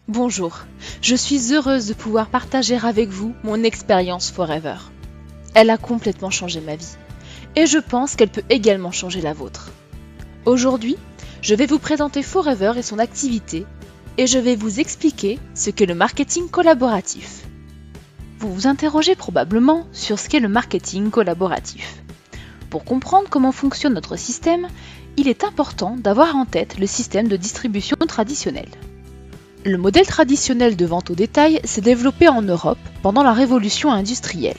Bonjour, je suis heureuse de pouvoir partager avec vous mon expérience Forever. Elle a complètement changé ma vie et je pense qu'elle peut également changer la vôtre. Aujourd'hui, je vais vous présenter Forever et son activité et je vais vous expliquer ce qu'est le marketing collaboratif. Vous vous interrogez probablement sur ce qu'est le marketing collaboratif. Pour comprendre comment fonctionne notre système, il est important d'avoir en tête le système de distribution traditionnel. Le modèle traditionnel de vente au détail s'est développé en Europe pendant la révolution industrielle.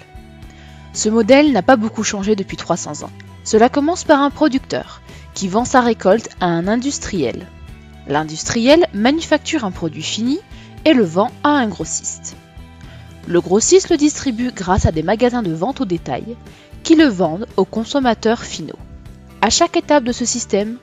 Ce modèle n'a pas beaucoup changé depuis 300 ans. Cela commence par un producteur qui vend sa récolte à un industriel. L'industriel manufacture un produit fini et le vend à un grossiste. Le grossiste le distribue grâce à des magasins de vente au détail qui le vendent aux consommateurs finaux. À chaque étape de ce système,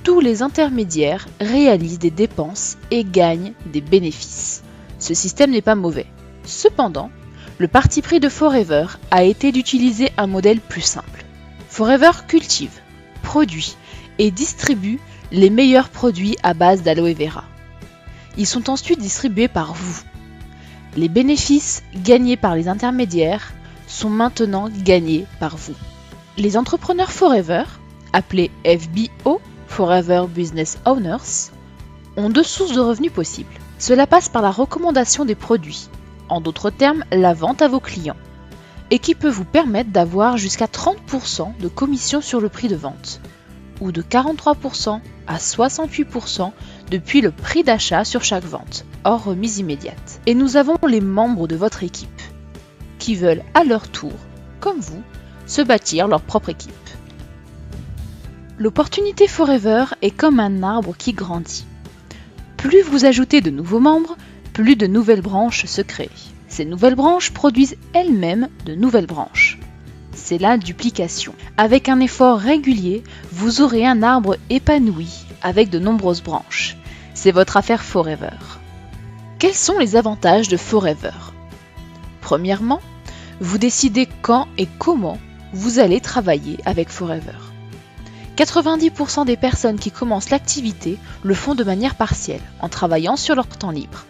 tous les intermédiaires réalisent des dépenses et gagnent des bénéfices. Ce système n'est pas mauvais. Cependant, le parti pris de Forever a été d'utiliser un modèle plus simple. Forever cultive, produit et distribue les meilleurs produits à base d'aloe vera. Ils sont ensuite distribués par vous. Les bénéfices gagnés par les intermédiaires sont maintenant gagnés par vous. Les entrepreneurs Forever, appelés FBO, Forever Business Owners, ont deux sources de revenus possibles. Cela passe par la recommandation des produits, en d'autres termes la vente à vos clients, et qui peut vous permettre d'avoir jusqu'à 30% de commission sur le prix de vente, ou de 43% à 68% depuis le prix d'achat sur chaque vente, hors remise immédiate. Et nous avons les membres de votre équipe, qui veulent à leur tour, comme vous, se bâtir leur propre équipe. L'opportunité Forever est comme un arbre qui grandit. Plus vous ajoutez de nouveaux membres, plus de nouvelles branches se créent. Ces nouvelles branches produisent elles-mêmes de nouvelles branches. C'est la duplication. Avec un effort régulier, vous aurez un arbre épanoui avec de nombreuses branches. C'est votre affaire Forever. Quels sont les avantages de Forever ? Premièrement, vous décidez quand et comment vous allez travailler avec Forever. 90% des personnes qui commencent l'activité le font de manière partielle, en travaillant sur leur temps libre.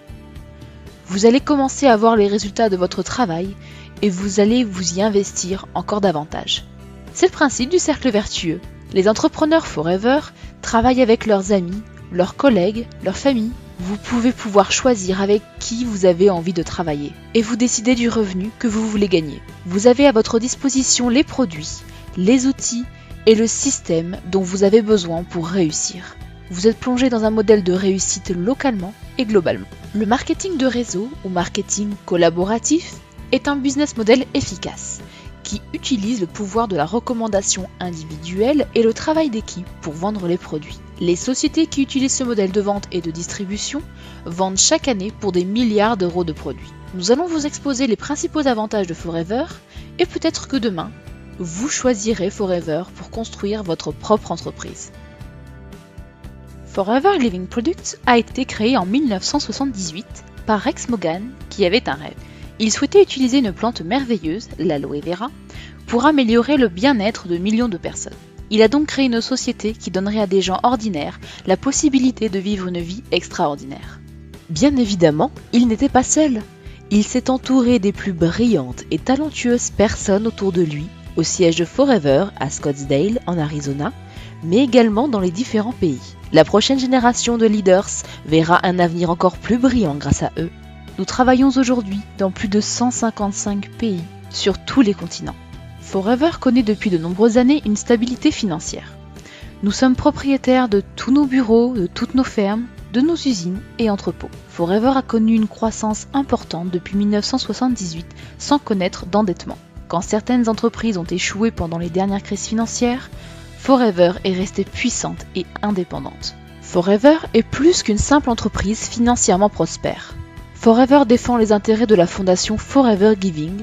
Vous allez commencer à voir les résultats de votre travail et vous allez vous y investir encore davantage. C'est le principe du cercle vertueux. Les entrepreneurs Forever travaillent avec leurs amis, leurs collègues, leur famille. Vous pouvez pouvoir choisir avec qui vous avez envie de travailler et vous décidez du revenu que vous voulez gagner. Vous avez à votre disposition les produits, les outils et le système dont vous avez besoin pour réussir. Vous êtes plongé dans un modèle de réussite localement et globalement. Le marketing de réseau ou marketing collaboratif est un business model efficace qui utilise le pouvoir de la recommandation individuelle et le travail d'équipe pour vendre les produits. Les sociétés qui utilisent ce modèle de vente et de distribution vendent chaque année pour des milliards d'euros de produits. Nous allons vous exposer les principaux avantages de Forever et peut-être que demain, vous choisirez Forever pour construire votre propre entreprise. Forever Living Products a été créé en 1978 par Rex Morgan qui avait un rêve. Il souhaitait utiliser une plante merveilleuse, l'aloe vera, pour améliorer le bien-être de millions de personnes. Il a donc créé une société qui donnerait à des gens ordinaires la possibilité de vivre une vie extraordinaire. Bien évidemment, il n'était pas seul. Il s'est entouré des plus brillantes et talentueuses personnes autour de lui, au siège de Forever à Scottsdale en Arizona, mais également dans les différents pays. La prochaine génération de leaders verra un avenir encore plus brillant grâce à eux. Nous travaillons aujourd'hui dans plus de 155 pays sur tous les continents. Forever connaît depuis de nombreuses années une stabilité financière. Nous sommes propriétaires de tous nos bureaux, de toutes nos fermes, de nos usines et entrepôts. Forever a connu une croissance importante depuis 1978 sans connaître d'endettement. Quand certaines entreprises ont échoué pendant les dernières crises financières, Forever est restée puissante et indépendante. Forever est plus qu'une simple entreprise financièrement prospère. Forever défend les intérêts de la fondation Forever Giving,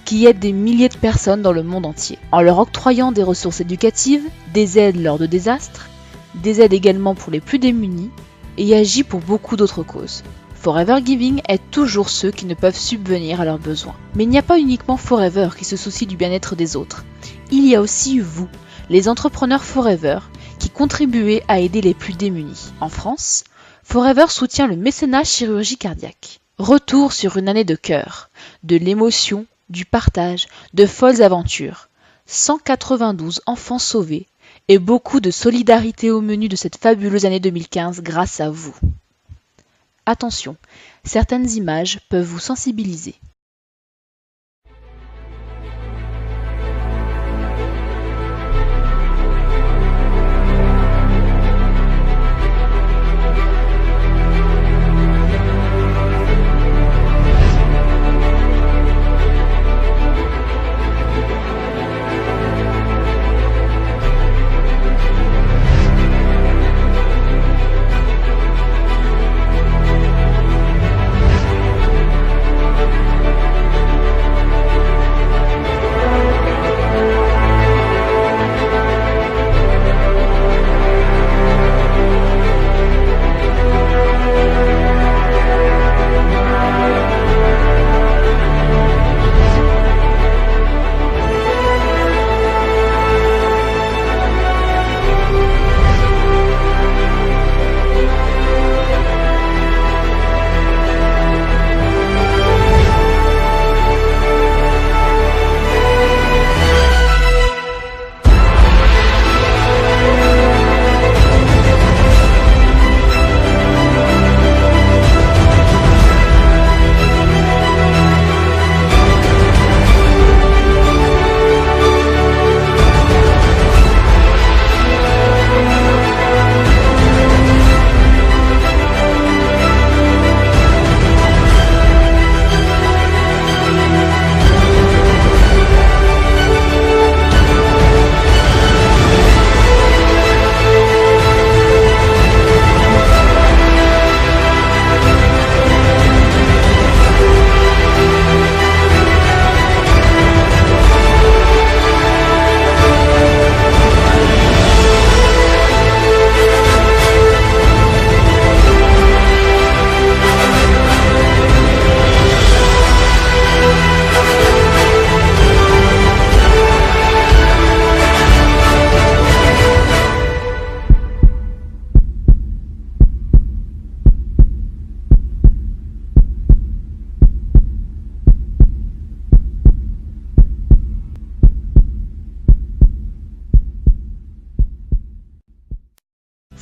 qui aide des milliers de personnes dans le monde entier, en leur octroyant des ressources éducatives, des aides lors de désastres, des aides également pour les plus démunis, et agit pour beaucoup d'autres causes. Forever Giving aide toujours ceux qui ne peuvent subvenir à leurs besoins. Mais il n'y a pas uniquement Forever qui se soucie du bien-être des autres. Il y a aussi vous, les entrepreneurs Forever, qui contribuez à aider les plus démunis. En France, Forever soutient le mécénat chirurgie cardiaque. Retour sur une année de cœur, de l'émotion, du partage, de folles aventures. 192 enfants sauvés et beaucoup de solidarité au menu de cette fabuleuse année 2015 grâce à vous. Attention, certaines images peuvent vous sensibiliser.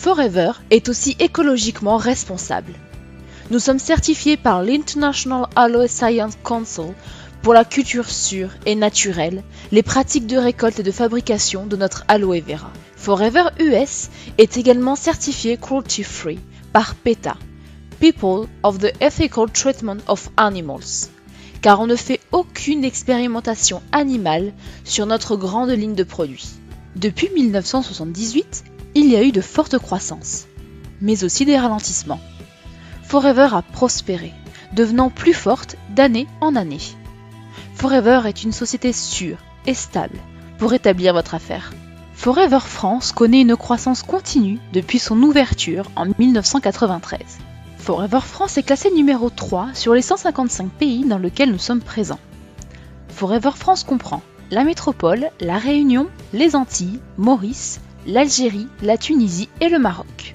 Forever est aussi écologiquement responsable. Nous sommes certifiés par l'International Aloe Science Council pour la culture sûre et naturelle, les pratiques de récolte et de fabrication de notre aloe vera. Forever US est également certifié cruelty free par PETA, People of the Ethical Treatment of Animals, car on ne fait aucune expérimentation animale sur notre grande ligne de produits. Depuis 1978, il y a eu de fortes croissances, mais aussi des ralentissements. Forever a prospéré, devenant plus forte d'année en année. Forever est une société sûre et stable pour établir votre affaire. Forever France connaît une croissance continue depuis son ouverture en 1993. Forever France est classé numéro 3 sur les 155 pays dans lesquels nous sommes présents. Forever France comprend la métropole, la Réunion, les Antilles, Maurice, l'Algérie, la Tunisie et le Maroc.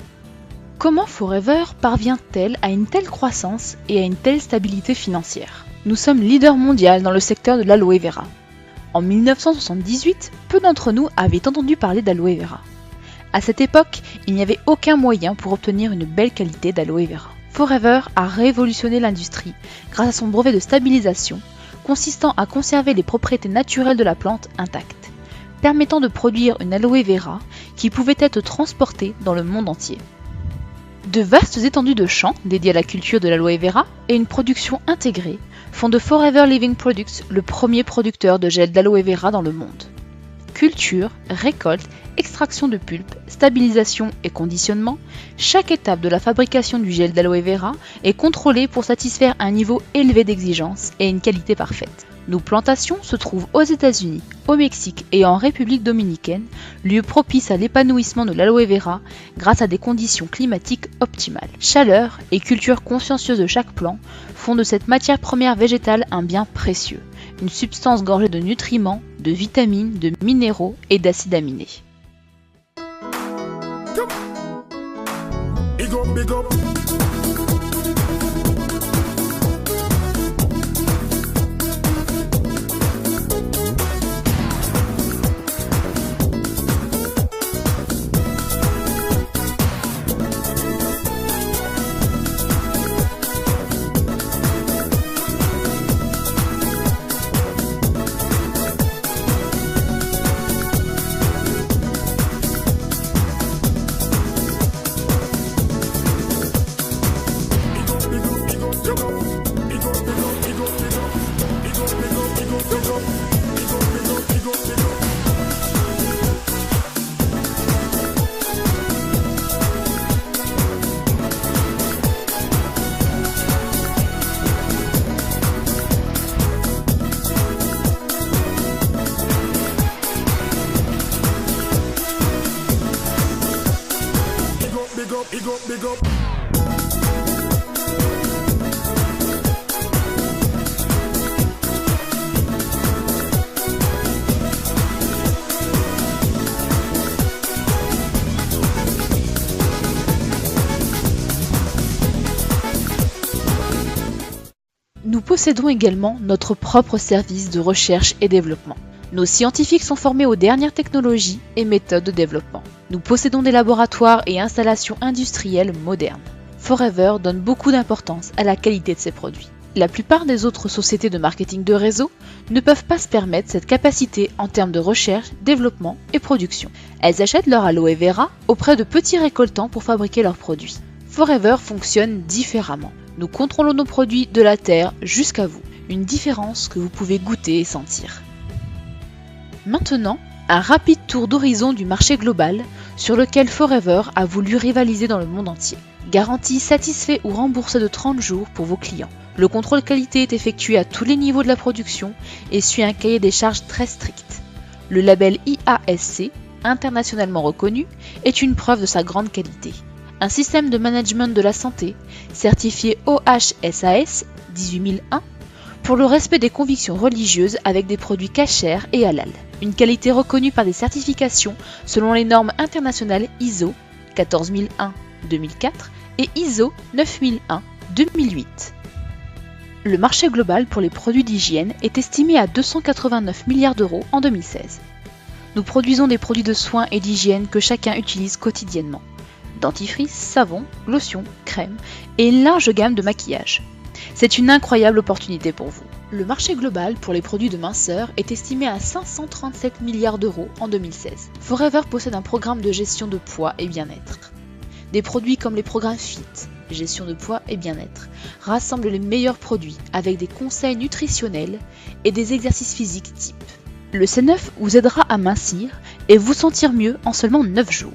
Comment Forever parvient-elle à une telle croissance et à une telle stabilité financière? Nous sommes leader mondial dans le secteur de l'aloe vera. En 1978, peu d'entre nous avaient entendu parler d'aloe vera. À cette époque, il n'y avait aucun moyen pour obtenir une belle qualité d'aloe vera. Forever a révolutionné l'industrie grâce à son brevet de stabilisation, consistant à conserver les propriétés naturelles de la plante intactes, permettant de produire une aloe vera qui pouvait être transportée dans le monde entier. De vastes étendues de champs dédiés à la culture de l'aloe vera et une production intégrée font de Forever Living Products le premier producteur de gel d'aloe vera dans le monde. Culture, récolte, extraction de pulpe, stabilisation et conditionnement, chaque étape de la fabrication du gel d'aloe vera est contrôlée pour satisfaire un niveau élevé d'exigence et une qualité parfaite. Nos plantations se trouvent aux États-Unis, au Mexique et en République dominicaine, lieu propice à l'épanouissement de l'aloe vera grâce à des conditions climatiques optimales. Chaleur et culture consciencieuse de chaque plant font de cette matière première végétale un bien précieux, une substance gorgée de nutriments, de vitamines, de minéraux et d'acides aminés. Big up, big up. big up, big up. Nous possédons également notre propre service de recherche et développement. Nos scientifiques sont formés aux dernières technologies et méthodes de développement. Nous possédons des laboratoires et installations industrielles modernes. Forever donne beaucoup d'importance à la qualité de ses produits. La plupart des autres sociétés de marketing de réseau ne peuvent pas se permettre cette capacité en termes de recherche, développement et production. Elles achètent leur aloe vera auprès de petits récoltants pour fabriquer leurs produits. Forever fonctionne différemment. Nous contrôlons nos produits de la terre jusqu'à vous, une différence que vous pouvez goûter et sentir. Maintenant, un rapide tour d'horizon du marché global sur lequel Forever a voulu rivaliser dans le monde entier. Garantie satisfait ou remboursée de 30 jours pour vos clients. Le contrôle qualité est effectué à tous les niveaux de la production et suit un cahier des charges très strict. Le label IASC, internationalement reconnu, est une preuve de sa grande qualité. Un système de management de la santé, certifié OHSAS 18001, pour le respect des convictions religieuses avec des produits cachers et halal. Une qualité reconnue par des certifications selon les normes internationales ISO 14001-2004 et ISO 9001-2008. Le marché global pour les produits d'hygiène est estimé à 289 milliards d'euros en 2016. Nous produisons des produits de soins et d'hygiène que chacun utilise quotidiennement. Dentifrice, savon, lotion, crème et une large gamme de maquillage. C'est une incroyable opportunité pour vous. Le marché global pour les produits de minceur est estimé à 537 milliards d'euros en 2016. Forever possède un programme de gestion de poids et bien-être. Des produits comme les programmes FIT, gestion de poids et bien-être, rassemblent les meilleurs produits avec des conseils nutritionnels et des exercices physiques type. Le C9 vous aidera à mincir et vous sentir mieux en seulement 9 jours.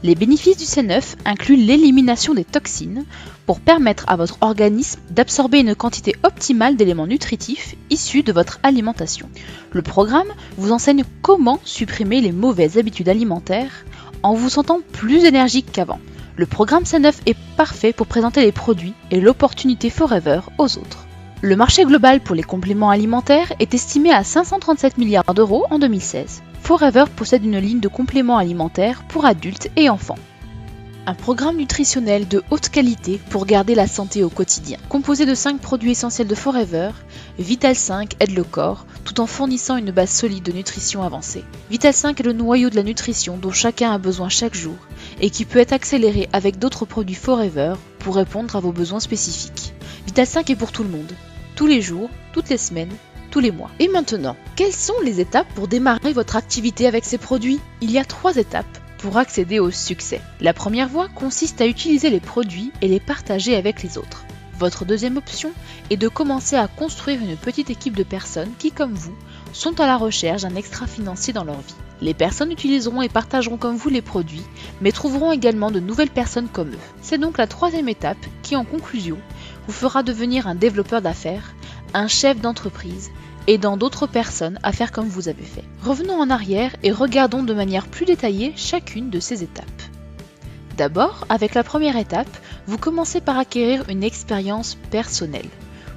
Les bénéfices du C9 incluent l'élimination des toxines pour permettre à votre organisme d'absorber une quantité optimale d'éléments nutritifs issus de votre alimentation. Le programme vous enseigne comment supprimer les mauvaises habitudes alimentaires en vous sentant plus énergique qu'avant. Le programme C9 est parfait pour présenter les produits et l'opportunité Forever aux autres. Le marché global pour les compléments alimentaires est estimé à 537 milliards d'euros en 2016. Forever possède une ligne de compléments alimentaires pour adultes et enfants. Un programme nutritionnel de haute qualité pour garder la santé au quotidien. Composé de 5 produits essentiels de Forever, Vital 5 aide le corps tout en fournissant une base solide de nutrition avancée. Vital 5 est le noyau de la nutrition dont chacun a besoin chaque jour et qui peut être accéléré avec d'autres produits Forever pour répondre à vos besoins spécifiques. Vital 5 est pour tout le monde, tous les jours, toutes les semaines, tous les mois. Et maintenant, quelles sont les étapes pour démarrer votre activité avec ces produits ? Il y a 3 étapes pour accéder au succès. La première voie consiste à utiliser les produits et les partager avec les autres. Votre deuxième option est de commencer à construire une petite équipe de personnes qui, comme vous, sont à la recherche d'un extra financier dans leur vie. Les personnes utiliseront et partageront comme vous les produits, mais trouveront également de nouvelles personnes comme eux. C'est donc la troisième étape qui, en conclusion, vous fera devenir un développeur d'affaires, un chef d'entreprise, aidant d'autres personnes à faire comme vous avez fait. Revenons en arrière et regardons de manière plus détaillée chacune de ces étapes. D'abord, avec la première étape, vous commencez par acquérir une expérience personnelle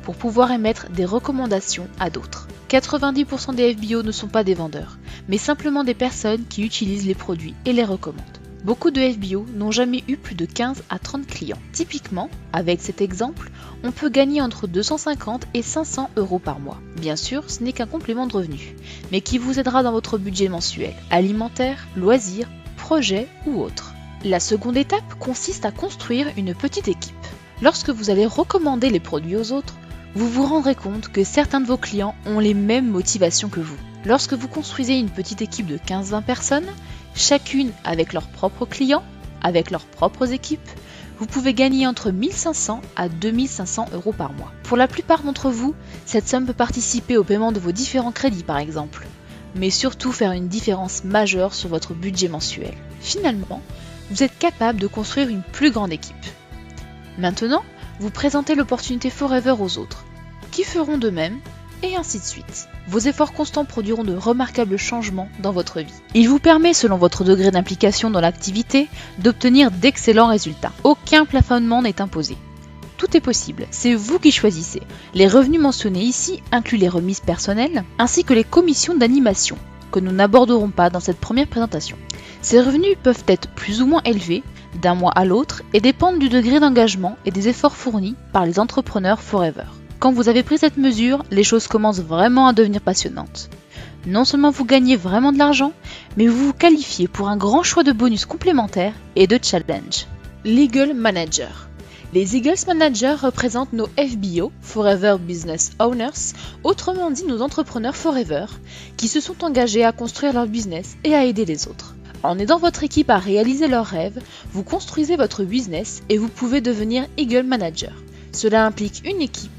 pour pouvoir émettre des recommandations à d'autres. 90% des FBO ne sont pas des vendeurs, mais simplement des personnes qui utilisent les produits et les recommandent. Beaucoup de FBO n'ont jamais eu plus de 15 à 30 clients. Typiquement, avec cet exemple, on peut gagner entre 250 et 500 euros par mois. Bien sûr, ce n'est qu'un complément de revenus, mais qui vous aidera dans votre budget mensuel, alimentaire, loisirs, projets ou autres. La seconde étape consiste à construire une petite équipe. Lorsque vous allez recommander les produits aux autres, vous vous rendrez compte que certains de vos clients ont les mêmes motivations que vous. Lorsque vous construisez une petite équipe de 15-20 personnes, chacune avec leurs propres clients, avec leurs propres équipes, vous pouvez gagner entre 1500 à 2500 euros par mois. Pour la plupart d'entre vous, cette somme peut participer au paiement de vos différents crédits par exemple, mais surtout faire une différence majeure sur votre budget mensuel. Finalement, vous êtes capable de construire une plus grande équipe. Maintenant, vous présentez l'opportunité Forever aux autres, qui feront de même et ainsi de suite. Vos efforts constants produiront de remarquables changements dans votre vie. Il vous permet, selon votre degré d'implication dans l'activité, d'obtenir d'excellents résultats. Aucun plafonnement n'est imposé. Tout est possible, c'est vous qui choisissez. Les revenus mentionnés ici incluent les remises personnelles ainsi que les commissions d'animation, que nous n'aborderons pas dans cette première présentation. Ces revenus peuvent être plus ou moins élevés d'un mois à l'autre et dépendent du degré d'engagement et des efforts fournis par les entrepreneurs Forever. Quand vous avez pris cette mesure, les choses commencent vraiment à devenir passionnantes. Non seulement vous gagnez vraiment de l'argent, mais vous vous qualifiez pour un grand choix de bonus complémentaires et de challenges. Legal Manager. Les Eagles Managers représentent nos FBO, Forever Business Owners, autrement dit nos entrepreneurs Forever, qui se sont engagés à construire leur business et à aider les autres. En aidant votre équipe à réaliser leurs rêves, vous construisez votre business et vous pouvez devenir Eagle Manager. Cela implique une équipe,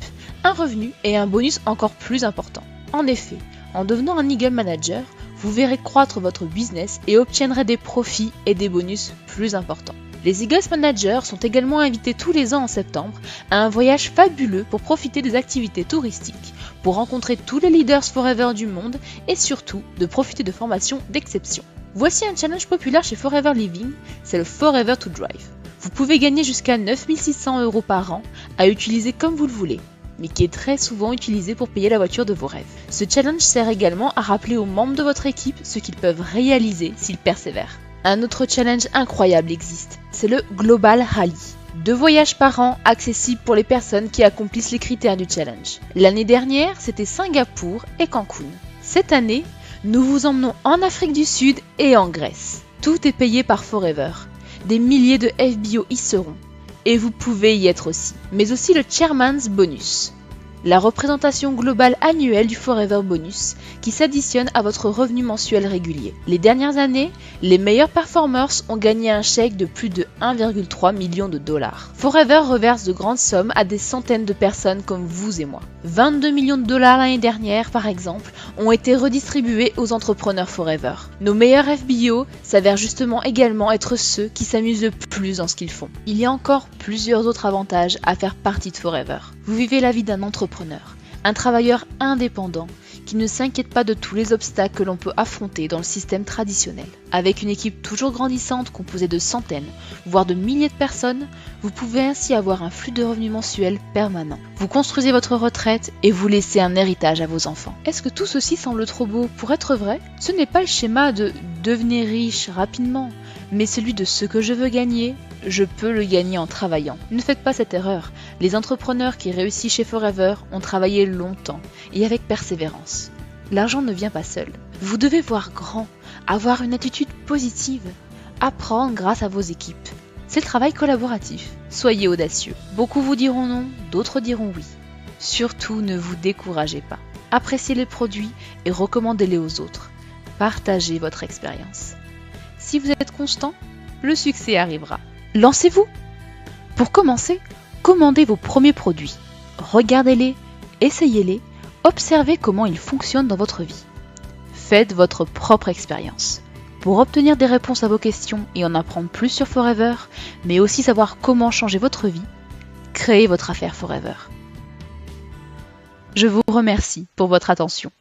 un revenu et un bonus encore plus important. En effet, en devenant un Eagle Manager, vous verrez croître votre business et obtiendrez des profits et des bonus plus importants. Les Eagles Managers sont également invités tous les ans en septembre à un voyage fabuleux pour profiter des activités touristiques, pour rencontrer tous les leaders Forever du monde et surtout de profiter de formations d'exception. Voici un challenge populaire chez Forever Living, c'est le Forever to Drive. Vous pouvez gagner jusqu'à 9 600 € par an à utiliser comme vous le voulez, mais qui est très souvent utilisé pour payer la voiture de vos rêves. Ce challenge sert également à rappeler aux membres de votre équipe ce qu'ils peuvent réaliser s'ils persévèrent. Un autre challenge incroyable existe, c'est le Global Rally. 2 voyages par an accessibles pour les personnes qui accomplissent les critères du challenge. L'année dernière, c'était Singapour et Cancun. Cette année, nous vous emmenons en Afrique du Sud et en Grèce. Tout est payé par Forever. Des milliers de FBO y seront. Et vous pouvez y être aussi. Mais aussi le Chairman's Bonus, la représentation globale annuelle du Forever Bonus qui s'additionne à votre revenu mensuel régulier. Les dernières années, les meilleurs performers ont gagné un chèque de plus de 1,3 million de dollars. Forever reverse de grandes sommes à des centaines de personnes comme vous et moi. 22 millions de dollars l'année dernière, par exemple, ont été redistribués aux entrepreneurs Forever. Nos meilleurs FBO s'avèrent justement également être ceux qui s'amusent le plus dans ce qu'ils font. Il y a encore plusieurs autres avantages à faire partie de Forever. Vous vivez la vie d'un entrepreneur, un travailleur indépendant qui ne s'inquiète pas de tous les obstacles que l'on peut affronter dans le système traditionnel. Avec une équipe toujours grandissante composée de centaines, voire de milliers de personnes, vous pouvez ainsi avoir un flux de revenus mensuels permanent. Vous construisez votre retraite et vous laissez un héritage à vos enfants. Est-ce que tout ceci semble trop beau pour être vrai? Ce n'est pas le schéma de devenir riche rapidement, mais celui de ce que je veux gagner, je peux le gagner en travaillant. Ne faites pas cette erreur. Les entrepreneurs qui réussissent chez Forever ont travaillé longtemps et avec persévérance. L'argent ne vient pas seul. Vous devez voir grand, avoir une attitude positive, apprendre grâce à vos équipes. C'est le travail collaboratif. Soyez audacieux. Beaucoup vous diront non, d'autres diront oui. Surtout, ne vous découragez pas. Appréciez les produits et recommandez-les aux autres. Partagez votre expérience. Si vous êtes constant, le succès arrivera. Lancez-vous! Pour commencer, commandez vos premiers produits. Regardez-les, essayez-les, observez comment ils fonctionnent dans votre vie. Faites votre propre expérience. Pour obtenir des réponses à vos questions et en apprendre plus sur Forever, mais aussi savoir comment changer votre vie, créez votre affaire Forever. Je vous remercie pour votre attention.